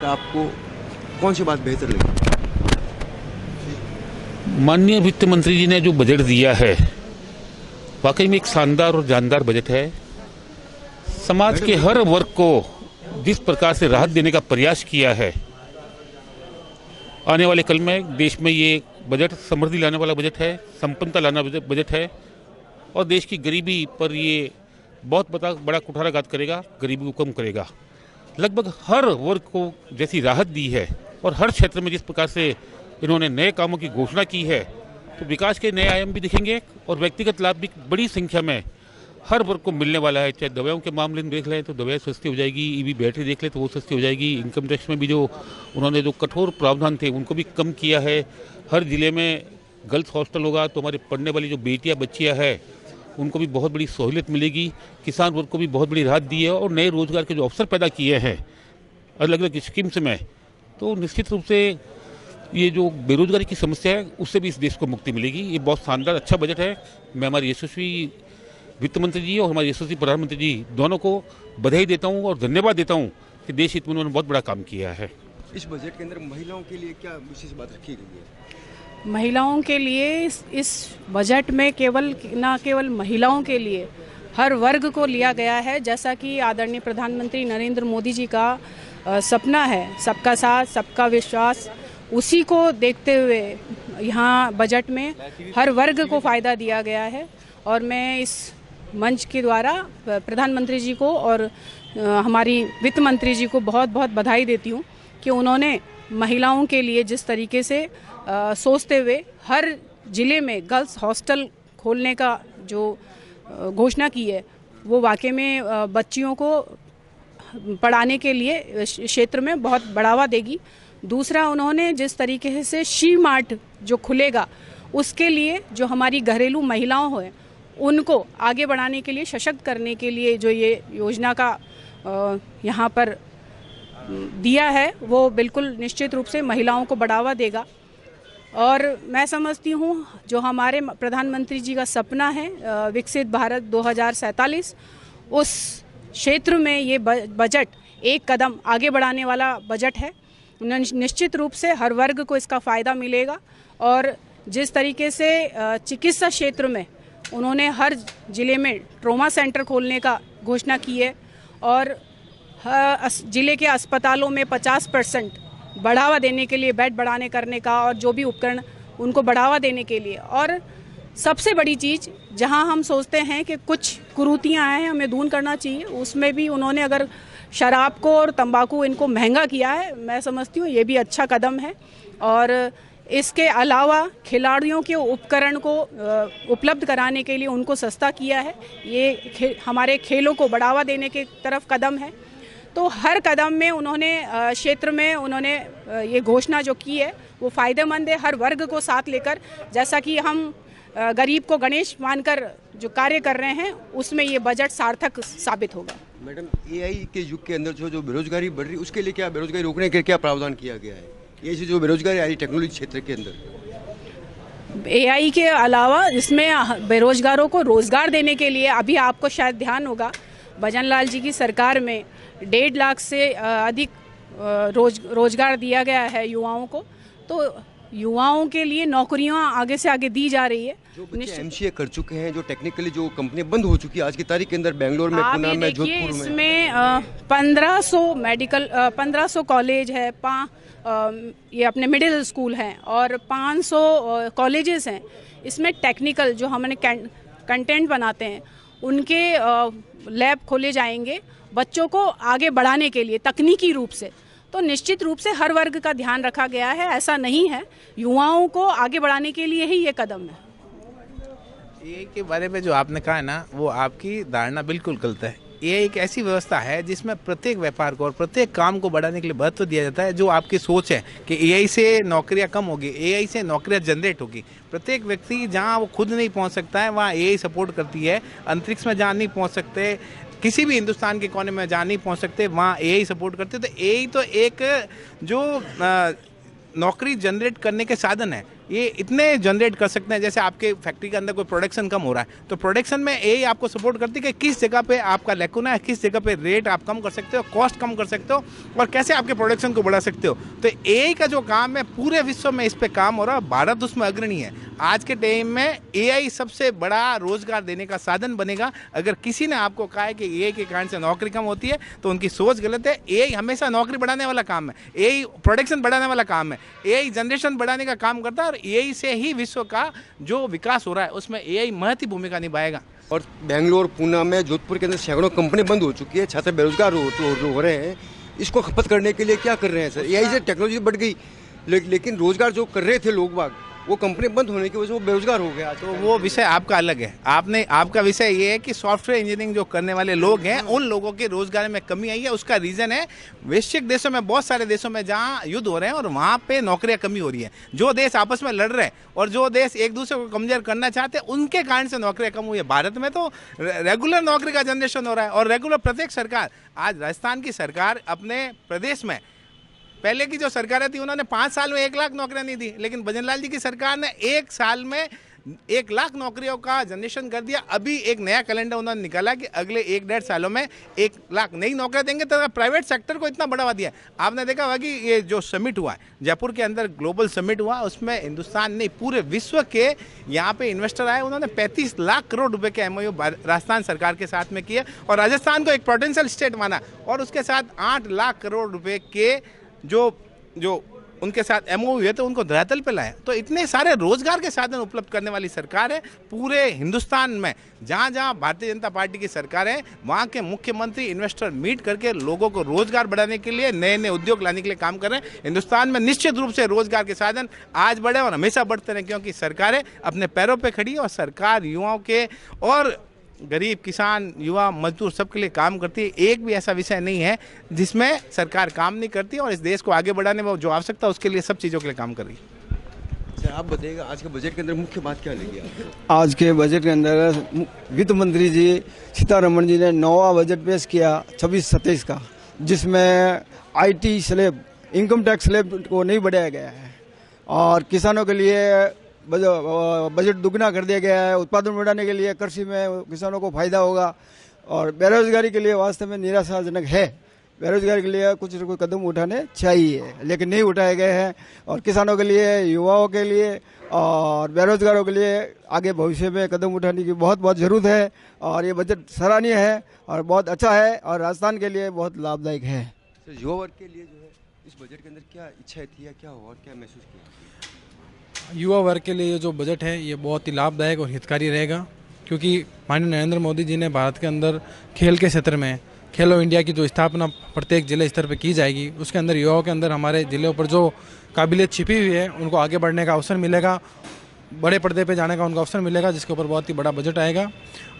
आपको कौन सी बात बेहतर लगी? माननीय वित्त मंत्री जी ने जो बजट दिया है वाकई में एक शानदार और जानदार बजट है। समाज के हर वर्ग को जिस प्रकार से राहत देने का प्रयास किया है, आने वाले कल में देश में ये बजट समृद्धि लाने वाला बजट है, संपन्नता लाना बजट है और देश की गरीबी पर ये बहुत बड़ा कुठाराघात करेगा, गरीबी को कम करेगा। लगभग हर वर्ग को जैसी राहत दी है और हर क्षेत्र में जिस प्रकार से इन्होंने नए कामों की घोषणा की है, तो विकास के नए आयाम भी दिखेंगे और व्यक्तिगत लाभ भी बड़ी संख्या में हर वर्ग को मिलने वाला है। चाहे दवाओं के मामले में देख लें तो दवाएं सस्ती हो जाएगी, ईवी बैटरी देख लें तो वो सस्ती हो जाएगी। इनकम टैक्स में भी जो उन्होंने जो कठोर प्रावधान थे उनको भी कम किया है। हर जिले में गर्ल्स हॉस्टल होगा तो हमारे पढ़ने वाली जो बेटियाँ बच्चियाँ हैं उनको भी बहुत बड़ी सहूलियत मिलेगी। किसान वर्ग को भी बहुत बड़ी राहत दी है और नए रोजगार के जो अवसर पैदा किए हैं अलग अलग स्कीम्स में, तो निश्चित रूप से ये जो बेरोजगारी की समस्या है उससे भी इस देश को मुक्ति मिलेगी। ये बहुत शानदार अच्छा बजट है। मैं हमारे यशस्वी वित्त मंत्री जी और हमारे यशस्वी प्रधानमंत्री जी दोनों को बधाई देता हूँ और धन्यवाद देता हूँ कि देश हित में उन्होंने बहुत बड़ा काम किया है। इस बजट के अंदर महिलाओं के लिए क्या विशेष बात रखी गई है? महिलाओं के लिए इस बजट में न केवल महिलाओं के लिए हर वर्ग को लिया गया है। जैसा कि आदरणीय प्रधानमंत्री नरेंद्र मोदी जी का सपना है, सबका साथ सबका विश्वास, उसी को देखते हुए यहाँ बजट में हर वर्ग को फ़ायदा दिया गया है। और मैं इस मंच के द्वारा प्रधानमंत्री जी को और हमारी वित्त मंत्री जी को बहुत बहुत बधाई देती हूँ कि उन्होंने महिलाओं के लिए जिस तरीके से सोचते हुए हर ज़िले में गर्ल्स हॉस्टल खोलने का जो घोषणा की है, वो वाकई में बच्चियों को पढ़ाने के लिए क्षेत्र में बहुत बढ़ावा देगी। दूसरा, उन्होंने जिस तरीके से शी मार्ट जो खुलेगा उसके लिए जो हमारी घरेलू महिलाओं हैं उनको आगे बढ़ाने के लिए, सशक्त करने के लिए जो ये योजना का यहाँ पर दिया है वो बिल्कुल निश्चित रूप से महिलाओं को बढ़ावा देगा। और मैं समझती हूँ जो हमारे प्रधानमंत्री जी का सपना है विकसित भारत 2047, उस क्षेत्र में ये बजट एक कदम आगे बढ़ाने वाला बजट है। निश्चित रूप से हर वर्ग को इसका फ़ायदा मिलेगा। और जिस तरीके से चिकित्सा क्षेत्र में उन्होंने हर ज़िले में ट्रॉमा सेंटर खोलने का घोषणा की है और ज़िले के अस्पतालों में 50% बढ़ावा देने के लिए, बेड बढ़ाने करने का और जो भी उपकरण उनको बढ़ावा देने के लिए। और सबसे बड़ी चीज़ जहां हम सोचते हैं कि कुछ कुरीतियां हैं हमें दूर करना चाहिए, उसमें भी उन्होंने अगर शराब को और तंबाकू इनको महंगा किया है, मैं समझती हूँ ये भी अच्छा कदम है। और इसके अलावा खिलाड़ियों के उपकरण को उपलब्ध कराने के लिए उनको सस्ता किया है। ये हमारे खेलों को बढ़ावा देने के तरफ कदम है। तो हर कदम में उन्होंने क्षेत्र में उन्होंने ये घोषणा जो की है वो फ़ायदेमंद है हर वर्ग को साथ लेकर। जैसा कि हम गरीब को गणेश मानकर जो कार्य कर रहे हैं उसमें ये बजट सार्थक साबित होगा। मैडम, एआई के युग के अंदर जो बेरोजगारी बढ़ रही है उसके लिए क्या बेरोजगारी रोकने के क्या प्रावधान किया गया है? ये जो बेरोजगारी आ रही टेक्नोलॉजी क्षेत्र के अंदर, एआई के अलावा इसमें बेरोजगारों को रोजगार देने के लिए अभी आपको शायद ध्यान होगा भजनलाल जी की सरकार में 1.5 लाख से अधिक रोजगार दिया गया है युवाओं को। तो युवाओं के लिए नौकरियां आगे से आगे दी जा रही है। जो बच्चे एमसीए कर चुके हैं, जो टेक्निकली जो कंपनियां बंद हो चुकी है आज की तारीख के अंदर, बेंगलोर में, पुणे में, जोधपुर में, इसमें 1500 कॉलेज है, ये अपने मिडिल स्कूल हैं और 500 कॉलेजेस हैं। इसमें टेक्निकल जो हमने कंटेंट बनाते हैं उनके लैब खोले जाएंगे बच्चों को आगे बढ़ाने के लिए तकनीकी रूप से। तो निश्चित रूप से हर वर्ग का ध्यान रखा गया है, ऐसा नहीं है, युवाओं को आगे बढ़ाने के लिए ही ये कदम है। एआई के बारे में जो आपने कहा है ना, वो आपकी धारणा बिल्कुल गलत है। एआई एक ऐसी व्यवस्था है जिसमें प्रत्येक व्यापार को और प्रत्येक काम को बढ़ाने के लिए महत्व दिया जाता है। जो आपकी सोच है कि एआई से नौकरियां कम होगी, एआई से नौकरियां जनरेट होगी। प्रत्येक व्यक्ति जहां वो खुद नहीं पहुंच सकता है वहां एआई सपोर्ट करती है। अंतरिक्ष में जहां नहीं पहुंच सकते, किसी भी हिंदुस्तान के कोने में जहाँ नहीं पहुँच सकते वहाँ एआई सपोर्ट करते। तो एआई तो एक जो नौकरी जनरेट करने के साधन है, ये इतने जनरेट कर सकते हैं। जैसे आपके फैक्ट्री के अंदर कोई प्रोडक्शन कम हो रहा है तो प्रोडक्शन में एआई आपको सपोर्ट करती है कि किस जगह पे आपका लैकुना है, किस जगह पे रेट आप कम कर सकते हो, कॉस्ट कम कर सकते हो और कैसे आपके प्रोडक्शन को बढ़ा सकते हो। तो एआई का जो काम है पूरे विश्व में इस पे काम हो रहा है, भारत उसमें अग्रणी है। आज के टाइम में एआई सबसे बड़ा रोजगार देने का साधन बनेगा। अगर किसी ने आपको कहा है कि एआई के कारण से नौकरी कम होती है तो उनकी सोच गलत है। एआई हमेशा नौकरी बढ़ाने वाला काम है, एआई प्रोडक्शन बढ़ाने वाला काम है, एआई जनरेशन बढ़ाने का काम करता है और एआई से ही विश्व का जो विकास हो रहा है उसमें एआई महत्वपूर्ण भूमिका निभाएगा। और बेंगलोर, पूना में, जोधपुर के अंदर सैकड़ों कंपनी बंद हो चुकी है, छात्र बेरोजगार हो रहे हैं। इसको खपत करने के लिए क्या कर रहे हैं सर? एआई से टेक्नोलॉजी बढ़ गई लेकिन रोजगार जो कर रहे थे लोग बाग, वो कंपनी बंद होने की वजह से वो बेरोजगार हो गया। तो वो विषय आपका अलग है। आपका विषय ये है कि सॉफ्टवेयर इंजीनियरिंग जो करने वाले लोग हैं उन लोगों के रोजगार में कमी आई है। उसका रीजन है वैश्विक देशों में, बहुत सारे देशों में जहां युद्ध हो रहे हैं और वहां पे नौकरियां कमी हो रही है। जो देश आपस में लड़ रहे हैं और जो देश एक दूसरे को कमजोर करना चाहते हैं उनके कारण से नौकरियां कम हुई है। भारत में तो रेगुलर नौकरी का जनरेशन हो रहा है और रेगुलर प्रत्येक सरकार, आज राजस्थान की सरकार अपने प्रदेश में, पहले की जो सरकारें थी उन्होंने 5 साल में 1 लाख नौकरियां नहीं दी, लेकिन भजनलाल जी की सरकार ने 1 साल में 1 लाख नौकरियों का जनरेशन कर दिया। अभी एक नया कैलेंडर उन्होंने निकाला कि अगले 1-1.5 सालों में 1 लाख नई नौकरियां देंगे। तो प्राइवेट सेक्टर को इतना बढ़ावा दिया। आपने देखा होगा कि ये जो समिट हुआ है जयपुर के अंदर, ग्लोबल समिट हुआ, उसमें हिंदुस्तान नहीं पूरे विश्व के यहाँ पे इन्वेस्टर आए। उन्होंने 35 लाख करोड़ रुपए के एमओयू राजस्थान सरकार के साथ में किए और राजस्थान को एक पोटेंशियल स्टेट माना और उसके साथ 8 लाख करोड़ रुपए के जो उनके साथ एमओयू है तो उनको धरातल पे लाए। तो इतने सारे रोजगार के साधन उपलब्ध करने वाली सरकार है पूरे हिंदुस्तान में। जहाँ जहाँ भारतीय जनता पार्टी की सरकार है वहाँ के मुख्यमंत्री इन्वेस्टर मीट करके लोगों को रोजगार बढ़ाने के लिए, नए नए उद्योग लाने के लिए काम कर रहे हैं। हिंदुस्तान में निश्चित रूप से रोजगार के साधन आज बढ़े और हमेशा बढ़ते रहे, क्योंकि सरकारें अपने पैरों पर खड़ी है और सरकार युवाओं के और गरीब, किसान, युवा, मजदूर सबके लिए काम करती है। एक भी ऐसा विषय नहीं है जिसमें सरकार काम नहीं करती और इस देश को आगे बढ़ाने में जो आवश्यकता है उसके लिए सब चीज़ों के लिए काम कर रही है। सर आप बताइएगा आज के बजट के अंदर मुख्य बात क्या लगी आपको? आज के बजट के अंदर वित्त मंत्री जी सीतारमण जी ने 9वां बजट पेश किया 26-27 का, जिसमें IT slab, income tax slab को नहीं बढ़ाया गया है और किसानों के लिए बजट दुगना कर दिया गया है। उत्पादन बढ़ाने के लिए कृषि में किसानों को फायदा होगा और बेरोजगारी के लिए वास्तव में निराशाजनक है। बेरोजगारी के लिए कुछ न कुछ कदम उठाने चाहिए लेकिन नहीं उठाए गए हैं और किसानों के लिए, युवाओं के लिए और बेरोजगारों के लिए आगे भविष्य में कदम उठाने की बहुत बहुत ज़रूरत है और ये बजट सराहनीय है और बहुत अच्छा है और राजस्थान के लिए बहुत लाभदायक है। सर युवा वर्ग के लिए जो है इस बजट के अंदर क्या इच्छाएं थी या क्या हुआ और क्या महसूस किया? युवा वर्ग के लिए जो बजट है ये बहुत ही लाभदायक और हितकारी रहेगा, क्योंकि माननीय नरेंद्र मोदी जी ने भारत के अंदर खेल के क्षेत्र में खेलो इंडिया की जो स्थापना प्रत्येक जिले स्तर पर की जाएगी, उसके अंदर युवाओं के अंदर हमारे जिलों पर जो काबिलियत छिपी हुई है उनको आगे बढ़ने का अवसर मिलेगा, बड़े पर्दे पे जाने का उनको अवसर मिलेगा, जिसके ऊपर बहुत ही बड़ा बजट आएगा।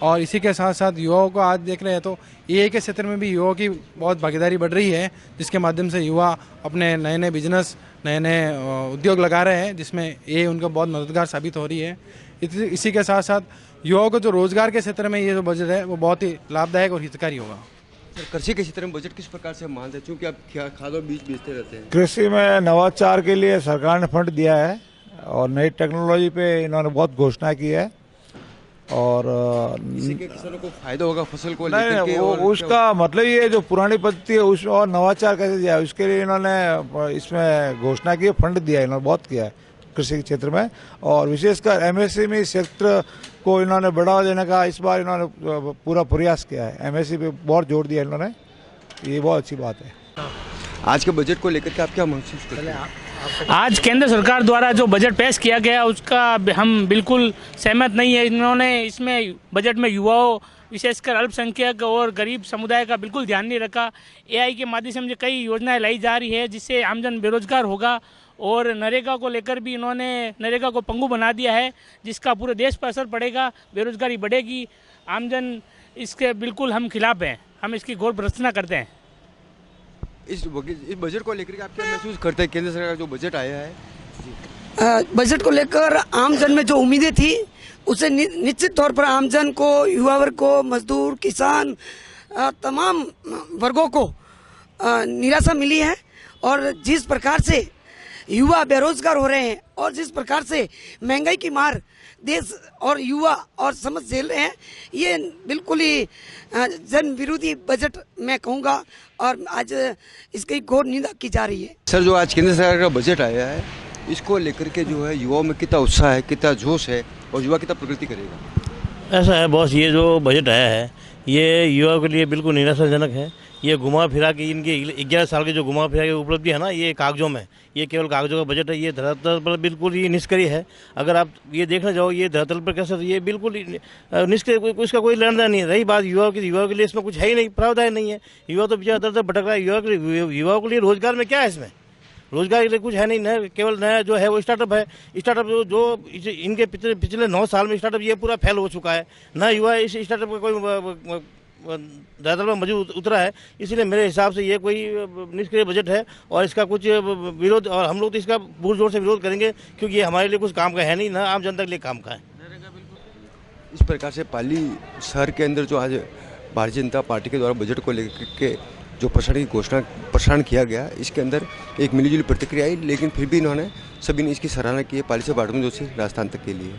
और इसी के साथ साथ युवाओं को आज देख रहे हैं तो एआई के क्षेत्र में भी युवाओं की बहुत भागीदारी बढ़ रही है, जिसके माध्यम से युवा अपने नए नए बिजनेस, नए नए उद्योग लगा रहे हैं, जिसमें ये उनका बहुत मददगार साबित हो रही है। इसी के साथ साथ युवाओं को जो रोजगार के क्षेत्र में ये जो बजट है वो बहुत ही लाभदायक और हितकारी होगा। सर कृषि के क्षेत्र में बजट किस प्रकार से मानते हैं, क्योंकि आप खाद और बीज बेचते रहते हैं? कृषि में नवाचार के लिए सरकार ने फंड दिया है और नई टेक्नोलॉजी पे इन्होंने बहुत घोषणा की है और इसी के किसानों को फायदा होगा फसल को नहीं, लेकर के वो और उसका मतलब ये जो पुरानी पद्धति है उस और नवाचार कैसे दिया है उसके लिए इन्होंने इसमें घोषणा की है, फंड दिया है, इन्होंने बहुत किया है कृषि के क्षेत्र में और विशेषकर एमएसएमई क्षेत्र को इन्होंने बढ़ावा देने का इस बार इन्होंने पूरा प्रयास किया है। एमएसएमई पे बहुत जोर दिया इन्होंने, ये बहुत अच्छी बात है। आज के बजट को लेकर के आप क्या महसूस करते हैं? आज केंद्र सरकार द्वारा जो बजट पेश किया गया उसका हम बिल्कुल सहमत नहीं है। इन्होंने इसमें बजट में युवाओं, विशेषकर अल्पसंख्यक और गरीब समुदाय का बिल्कुल ध्यान नहीं रखा। एआई के माध्यम से कई योजनाएं लाई जा रही है जिससे आमजन बेरोजगार होगा और नरेगा को लेकर भी इन्होंने नरेगा को पंगु बना दिया है, जिसका पूरे देश पर असर पड़ेगा, बेरोजगारी बढ़ेगी, आमजन इसके बिल्कुल हम खिलाफ हैं, हम इसकी घोर भर्त्सना करते हैं। इस बजट को लेकर के आप क्या महसूस करते हैं? केंद्र सरकार का जो बजट आया है, बजट को लेकर आमजन में जो उम्मीदें थी उसे निश्चित तौर पर आमजन को, युवा वर्ग को, मजदूर, किसान, तमाम वर्गों को निराशा मिली है और जिस प्रकार से युवा बेरोजगार हो रहे हैं और जिस प्रकार से महंगाई की मार देश और युवा और समझ झेल रहे हैं, ये बिल्कुल ही जन विरोधी बजट मैं कहूँगा और आज इसकी घोर निंदा की जा रही है। सर, जो आज केंद्र सरकार का बजट आया है, इसको लेकर के जो है युवाओं में कितना उत्साह है, कितना जोश है और युवा कितना प्रगति करेगा? ऐसा है बॉस, ये जो बजट आया है ये युवाओं के लिए बिल्कुल निराशाजनक है। ये घुमा फिरा के इनके 11 साल के जो घुमा फिरा के उपलब्धि है ना, ये कागजों में, ये केवल कागजों का बजट है। ये धरातल पर बिल्कुल ही निष्क्रिय है। अगर आप ये देखने जाओ ये धरातल पर कैसे, ये बिल्कुल निष्क्रिय, इसका कोई लेना देना नहीं है। रही बात युवाओं के लिए इसमें कुछ है ही नहीं, प्रावधान नहीं है। युवा तो बेचारा दर भटक रहा है। युवाओं के लिए रोजगार में क्या है? इसमें रोजगार के लिए कुछ है नहीं। नया केवल नया जो है वो स्टार्टअप है। स्टार्टअप जो इनके पिछले 9 साल में स्टार्टअप ये पूरा फेल हो चुका है। ना युवा इस स्टार्टअप का कोई धरातल में मौजूद उतरा है। इसलिए मेरे हिसाब से ये कोई निष्क्रिय बजट है और इसका कुछ विरोध, और हम लोग तो इसका पूरे जोर से विरोध करेंगे क्योंकि ये हमारे लिए कुछ काम का है नहीं, ना आम जनता के लिए काम का है। इस प्रकार से पाली शहर के अंदर जो आज भारतीय जनता पार्टी के द्वारा बजट को लेकर के जो प्रसारण किया गया, इसके अंदर एक मिलीजुली प्रतिक्रिया आई, लेकिन फिर भी इन्होंने सभी ने इसकी सराहना की है। पाली से बाड़मेर जोशी, राजस्थान तक के लिए।